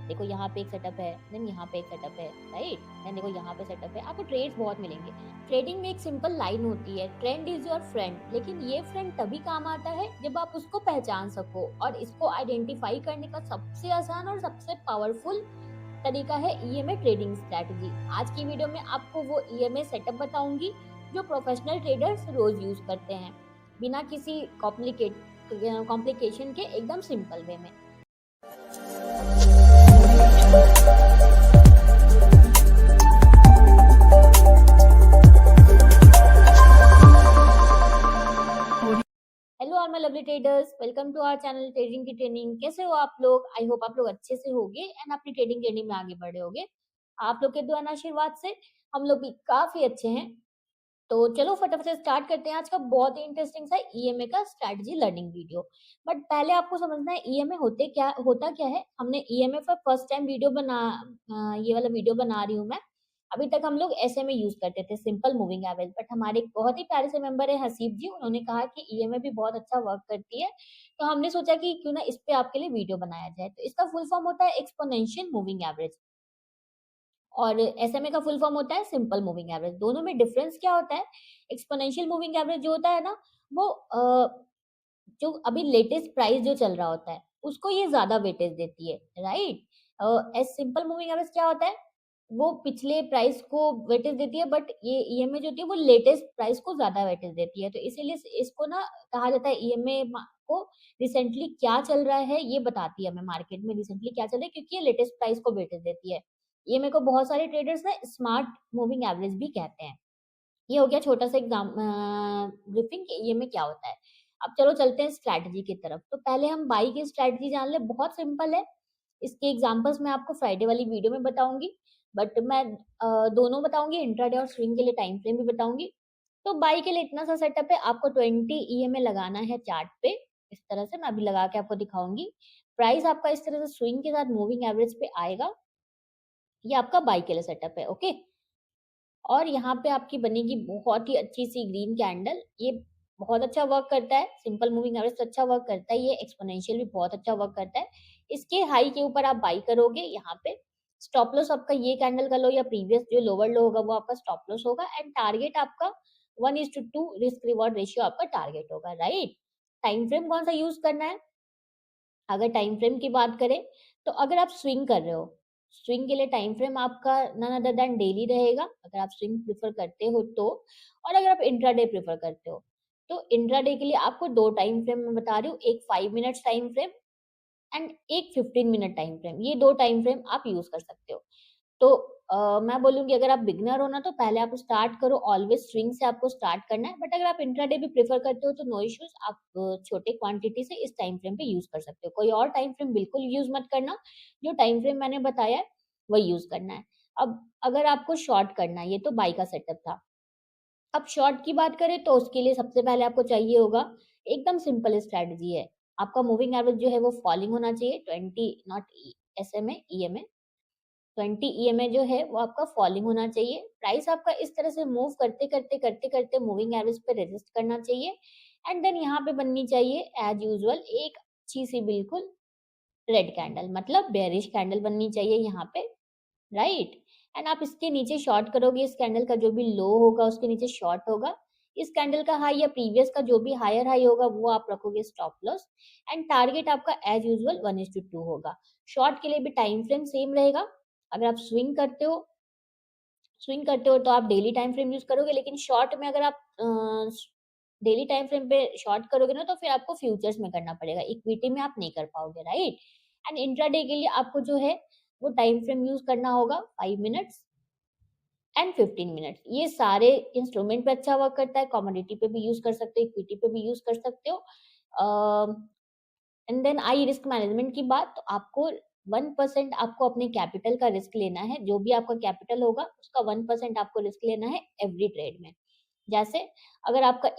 देखो यहाँ पे एक सेटअप है, देन यहाँ पे एक सेटअप है, राइट? देन देखो यहाँ पे सेटअप है, आपको ट्रेड्स बहुत मिलेंगे। ट्रेडिंग में एक सिंपल लाइन होती है, ट्रेंड इज योर फ्रेंड, लेकिन ये फ्रेंड तभी काम आता है जब आप उसको पहचान सको, और इसको आइडेंटिफाई करने का सबसे आसान और सबसे पावरफुल तरीका है ईएमए ट्रेडिंग स्ट्रैटेजी। आज की वीडियो में आपको वो ईएमए सेटअप बताऊंगी जो प्रोफेशनल ट्रेडर्स रोज यूज करते हैं, बिना किसी कॉम्प्लिकेशन के, एकदम सिंपल वे में। Hello all my lovely traders, welcome to our channel trading की ट्रेनिंग। कैसे हो आप लोग? आई होप आप लोग अच्छे से होगे एंड अपनी ट्रेडिंग जर्नी में आगे बढ़े होगे। आप लोग के दुआ और आशीर्वाद से हम लोग भी काफी अच्छे हैं। तो चलो फटाफट से स्टार्ट करते हैं आज का बहुत ही इंटरेस्टिंग सा ईएमए का स्ट्रेटजी लर्निंग वीडियो। बट पहले आपको समझना है ईएमए होता क्या है। हमने ईएमए पर फर्स्ट टाइम ये वाला वीडियो बना रही हूँ मैं। अभी तक हम लोग एसएमए यूज करते थे, सिंपल मूविंग एवरेज, बट हमारे एक बहुत ही प्यारे से मेंबर है हसीब जी, उन्होंने कहा कि ईएमए भी बहुत अच्छा वर्क करती है। तो हमने सोचा कि क्यों ना इस पे आपके लिए वीडियो बनाया जाए। तो इसका फुल फॉर्म होता है एक्सपोनेंशियल मूविंग एवरेज, और एसएमए का फुल फॉर्म होता है सिंपल मूविंग एवरेज। दोनों में डिफरेंस क्या होता है? एक्सपोनेंशियल मूविंग एवरेज जो होता है ना, वो जो अभी लेटेस्ट प्राइस जो चल रहा होता है उसको ये ज्यादा वेटेज देती है, right? As simple moving average क्या होता है, वो पिछले प्राइस को वेटेज देती है, बट ये ईएमए जो होती है वो लेटेस्ट प्राइस को ज्यादा वेटेज देती है। तो इसीलिए इसको ना कहा जाता है ईएमए को रिसेंटली क्या चल रहा है ये बताती है हमें, मार्केट में रिसेंटली क्या चल रहा है, क्योंकि ये लेटेस्ट प्राइस को वेटेज देती है। ईएमए को बहुत सारे ट्रेडर्स ना स्मार्ट मूविंग एवरेज भी कहते हैं। ये हो गया छोटा सा एग्जाम ब्रीफिंग ये में क्या होता है। अब चलो चलते हैं स्ट्रैटेजी की तरफ। तो पहले हम बाई की स्ट्रैटेजी जान ले, बहुत सिंपल है। इसके एग्जांपल्स मैं आपको फ्राइडे वाली वीडियो में बताऊंगी, बट मैं दोनों बताऊंगी, इंट्राडे और स्विंग के लिए टाइम फ्रेम भी बताऊंगी। तो बाई के लिए इतना सा सेटअप है, आपको 20 ईएमए लगाना है चार्ट पे। इस तरह से मैं अभी लगा के आपको दिखाऊंगी। प्राइस आपका इस तरह से स्विंग के साथ मूविंग एवरेज पे आएगा। ये आपका बाई के लिए सेटअप है, ओके। और यहाँ पे आपकी बनेगी बहुत ही अच्छी सी ग्रीन कैंडल। ये बहुत अच्छा वर्क करता है, सिंपल मूविंग एवरेज तो अच्छा वर्क करता है, ये एक्सपोनेंशियल भी बहुत अच्छा वर्क करता है। इसके हाई के ऊपर आप बाई करोगे, यहाँ पे स्टॉप लॉस आपका ये कैंडल का लो या प्रीवियस जो लोअर लो होगा वो आपका स्टॉप लॉस होगा, एंड टारगेट आपका 1:2 रिस्क रिवॉर्ड रेशियो आपका टारगेट होगा, राइट? टाइम फ्रेम कौन सा यूज करना है? अगर टाइम फ्रेम की बात करें तो अगर आप स्विंग कर रहे हो, स्विंग के लिए टाइम फ्रेम आपका नन अदर देन डेली रहेगा, अगर आप स्विंग प्रेफर करते हो तो। और अगर आप इंट्राडे प्रेफर करते हो तो इंट्राडे के लिए आपको दो टाइम फ्रेम मैं बता रही हूँ, एक 5 मिनट्स टाइम फ्रेम एंड एक 15 मिनट टाइम फ्रेम। ये दो टाइम फ्रेम आप यूज कर सकते हो। तो मैं बोलूँगी अगर आप बिगिनर हो ना तो पहले आप स्टार्ट करो, ऑलवेज स्विंग से आपको स्टार्ट करना है। बट अगर आप इंट्राडे भी प्रेफर करते हो तो नो इश्यूज, आप छोटे क्वांटिटी से इस टाइम फ्रेम पे यूज कर सकते हो। कोई और टाइम फ्रेम बिल्कुल यूज मत करना, जो टाइम फ्रेम मैंने बताया है वही यूज करना है। अब अगर आपको शॉर्ट करना है, ये तो बाई का सेटअप था। अब शॉर्ट की बात करें तो उसके लिए सबसे पहले आपको चाहिए होगा, एकदम सिंपल स्ट्रेटजी है। आपका मूविंग एवरेज जो है वो फॉलिंग होना चाहिए, 20, नॉट एसएमए, ईएमए। 20 ईएमए जो है वो आपका फॉलिंग होना चाहिए। प्राइस आपका इस तरह से मूव करते करते करते करते मूविंग एवरेज पे रेजिस्ट करना चाहिए, एंड देन यहाँ पे बननी चाहिए एज यूजुअल एक अच्छी सी बिल्कुल रेड कैंडल, मतलब बेयरिश कैंडल बननी चाहिए यहाँ पे, राइट? एंड आप इसके नीचे शॉर्ट करोगे, इस कैंडल का जो भी लो होगा उसके नीचे शॉर्ट होगा। इस कैंडल का हाई या प्रीवियस का जो भी हायर हाई होगा वो आप रखोगे स्टॉप लॉस, एंड टारगेट आपका एज यूजुअल 1:2 होगा। शॉर्ट के लिए भी टाइम फ्रेम सेम रहेगा। अगर आप स्विंग करते हो तो आप डेली टाइम फ्रेम यूज करोगे, लेकिन शॉर्ट में अगर आप डेली टाइम फ्रेम पे शॉर्ट करोगे ना तो फिर आपको फ्यूचर्स में करना पड़ेगा, इक्विटी में आप नहीं कर पाओगे, राइट? एंड इंट्राडे के लिए आपको जो है वो टाइम फ्रेम यूज करना होगा 5 मिनट्स एंड 15 मिनट्स। ये सारे इंस्ट्रूमेंट पे अच्छा वर्क करता है, कमोडिटी पे भी यूज कर सकते हो, इक्विटी पे भी यूज कर सकते हो। And then I risk management की बात, तो आपको 1% आपको अपने कैपिटल का रिस्क लेना है। जो भी आपका कैपिटल होगा उसका 1% आपको रिस्क लेना है एवरी ट्रेड में। जैसे अगर आपका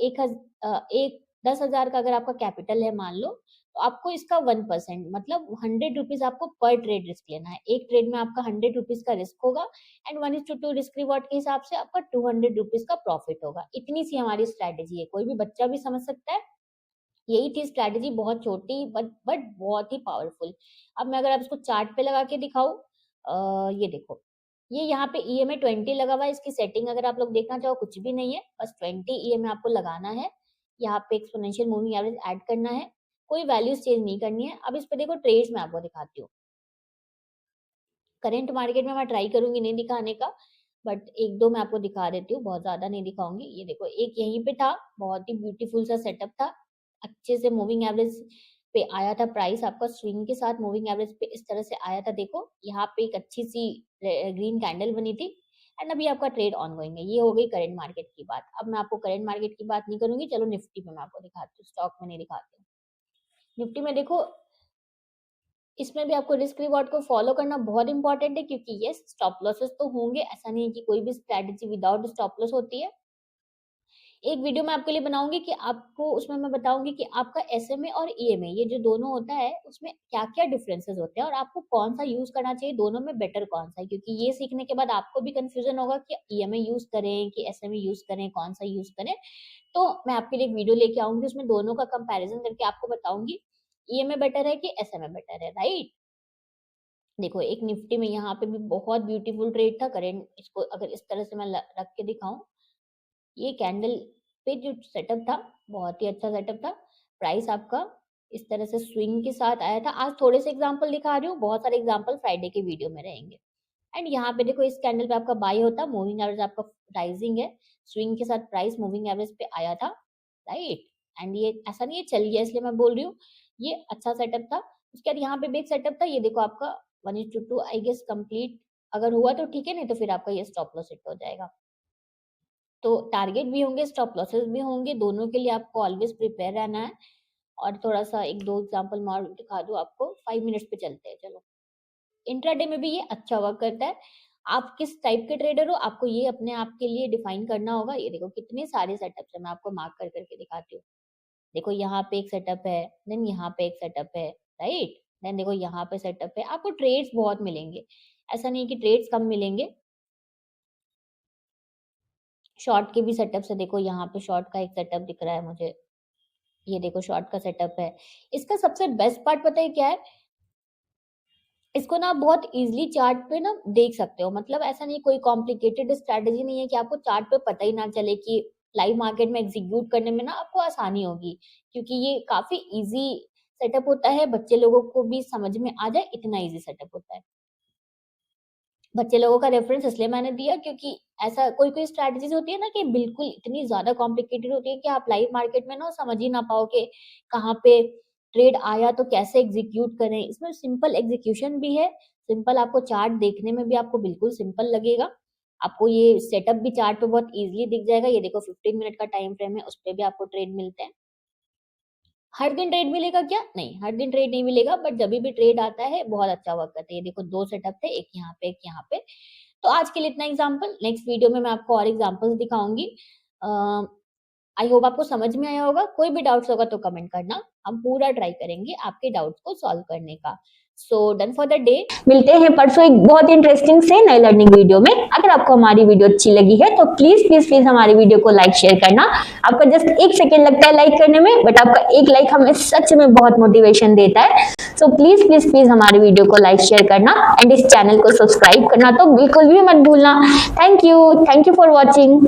10,000 का अगर आपका कैपिटल है मान लो, तो आपको इसका 1% मतलब 100 रुपीज आपको पर ट्रेड रिस्क लेना है। एक ट्रेड में आपका 100 रुपीज का रिस्क होगा, एंड 1:2 रिस्क रिवॉर्ड के हिसाब से आपका 200 रुपीज का प्रॉफिट होगा। इतनी सी हमारी स्ट्रेटेजी है, कोई भी बच्चा भी समझ सकता है, यही थी स्ट्रैटेजी, बहुत छोटी बट बहुत ही पावरफुल। अब मैं अगर आप इसको चार्ट पे लगा के दिखाऊँ, ये देखो, ये यहाँ पे ईएमए 20 लगा हुआ है, इसकी सेटिंग अगर आप लोग देखना चाहो कुछ भी नहीं है, बस 20 ईएमए आपको लगाना है। यहाँ पे एक्सपोनेंशियल मूविंग एवरेज ऐड करना है, कोई वैल्यूज चेंज नहीं करनी है। अब इस पे देखो ट्रेड्स मैं आपको दिखाती हूँ। करंट मार्केट में मैं ट्राई करूंगी नहीं दिखाने का, बट एक दो मैं आपको दिखा देती हूँ, बहुत ज्यादा नहीं दिखाऊंगी। ये देखो, एक यहीं पे था, बहुत ही ब्यूटीफुल सा सेटअप था, अच्छे से मूविंग एवरेज पे आया था प्राइस आपका, स्विंग के साथ मूविंग एवरेज पे इस तरह से आया था। देखो यहाँ पे एक अच्छी सी ग्रीन कैंडल बनी थी, एंड अभी आपका ट्रेड ऑन गोइंग है। ये हो गई करंट मार्केट की बात। अब मैं आपको करंट मार्केट की बात नहीं करूंगी, चलो निफ्टी में मैं आपको दिखाती हूँ, स्टॉक में नहीं दिखाती हूँ। निफ्टी में देखो, इसमें भी आपको रिस्क रिवॉर्ड को फॉलो करना बहुत इंपॉर्टेंट है, क्योंकि ये स्टॉप लॉसेस तो होंगे, ऐसा नहीं है कि कोई भी स्ट्रैटेजी विदाउट स्टॉप लॉस होती है। एक वीडियो मैं आपके लिए बनाऊंगी कि आपको उसमें मैं बताऊंगी कि आपका एसएमए और ईएमए ये जो दोनों होता है उसमें क्या क्या डिफरेंसेस होते हैं और आपको कौन सा यूज करना चाहिए, दोनों में बेटर कौन सा है। क्योंकि ये सीखने के बाद आपको भी कंफ्यूजन होगा कि ईएमए यूज करें कि एसएमए यूज करें, कौन सा यूज करें। तो मैं आपके लिए एक वीडियो लेके आऊंगी, उसमें दोनों का कंपैरिजन करके आपको बताऊंगी ईएमए बेटर है कि एसएमए बेटर है, राइट। देखो एक निफ्टी में यहाँ पे भी बहुत ब्यूटीफुल ट्रेड था। करेंट इसको अगर इस तरह से मैं रख के दिखाऊं, ये कैंडल पे जो सेटअप था बहुत ही अच्छा सेटअप था। प्राइस आपका इस तरह से स्विंग के साथ आया था। आज थोड़े से एग्जांपल दिखा रही हूँ, बहुत सारे एग्जांपल फ्राइडे के वीडियो में रहेंगे। एंड यहाँ पे देखो, इस कैंडल पे आपका बाई होता, मूविंग एवरेज आपका राइजिंग है, स्विंग के साथ प्राइस मूविंग एवरेज पे आया था, राइट। एंड ये ऐसा नहीं है चल गया इसलिए मैं बोल रही हूँ, ये अच्छा सेटअप था। उसके बाद यहाँ पे भी एक सेटअप था, ये देखो आपका 1:2 आई गेस कंप्लीट अगर हुआ तो ठीक है, नहीं तो फिर आपका ये स्टॉप लॉस हिट हो जाएगा। तो टारगेट भी होंगे, स्टॉप लॉसेस भी होंगे, दोनों के लिए आपको ऑलवेज प्रिपेयर रहना है। और थोड़ा सा एक दो एग्जांपल मैं और दिखा दूं आपको, 5 मिनट्स पे चलते हैं चलो। इंट्राडे में भी ये अच्छा वर्क करता है। आप किस टाइप के ट्रेडर हो, आपको ये अपने आप के लिए डिफाइन करना होगा। ये देखो कितने सारे सेटअप्स है, मैं आपको मार्क कर करके दिखाती हूँ। देखो यहाँ पे एक सेटअप है, देन यहाँ पे एक सेटअप है, राइट। देन देखो यहाँ पे सेटअप है। आपको ट्रेड्स बहुत मिलेंगे, ऐसा नहीं कि ट्रेड्स कम मिलेंगे। शॉर्ट के भी सेटअप्स है, देखो यहाँ पे शॉर्ट का एक सेटअप दिख रहा है मुझे, ये देखो शॉर्ट का सेटअप है। इसका सबसे बेस्ट पार्ट पता है क्या है, इसको ना आप बहुत इजीली चार्ट पे ना देख सकते हो। मतलब ऐसा नहीं, कोई कॉम्प्लिकेटेड स्ट्रैटेजी नहीं है कि आपको चार्ट पे पता ही ना चले, कि लाइव मार्केट में एग्जीक्यूट करने में ना आपको आसानी होगी, क्योंकि ये काफी इजी सेटअप होता है, बच्चे लोगों को भी समझ में आ जाए इतना इजी सेटअप होता है। बच्चे लोगों का रेफरेंस इसलिए मैंने दिया क्योंकि ऐसा कोई कोई स्ट्रैटेजीज होती है ना कि बिल्कुल इतनी ज्यादा कॉम्प्लिकेटेड होती है कि आप लाइव मार्केट में ना समझ ही ना पाओ कि कहाँ पे ट्रेड आया तो कैसे एग्जीक्यूट करें। इसमें सिंपल एग्जीक्यूशन भी है, सिंपल आपको चार्ट देखने में भी आपको बिल्कुल सिंपल लगेगा। आपको ये सेटअप भी चार्ट पे बहुत इजीली दिख जाएगा। ये देखो 15 मिनट का टाइम फ्रेम है, उस पर भी आपको ट्रेड मिलते हैं। हर दिन ट्रेड मिलेगा क्या? नहीं, हर दिन ट्रेड नहीं मिलेगा, बट जब भी ट्रेड आता है बहुत अच्छा वर्क करता है। ये देखो दो सेटअप थे, एक यहाँ पे एक यहाँ पे। तो आज के लिए इतना एग्जांपल, नेक्स्ट वीडियो में मैं आपको और एग्जांपल्स दिखाऊंगी। आई होप आपको समझ में आया होगा। कोई भी डाउट्स होगा तो कमेंट करना, हम पूरा ट्राई करेंगे आपके डाउट्स को सॉल्व करने का। So done for the day. मिलते हैं परसों एक बहुत इंटरेस्टिंग से नई लर्निंग वीडियो में। अगर आपको हमारी वीडियो अच्छी लगी है तो प्लीज प्लीज प्लीज हमारी वीडियो को लाइक शेयर करना। आपका जस्ट 1 सेकेंड लगता है लाइक करने में, बट आपका एक लाइक हमें सच में बहुत मोटिवेशन देता है। सो प्लीज प्लीज प्लीज हमारी वीडियो को लाइक शेयर करना एंड इस चैनल को सब्सक्राइब करना तो बिल्कुल भी मत भूलना। Thank you for watching.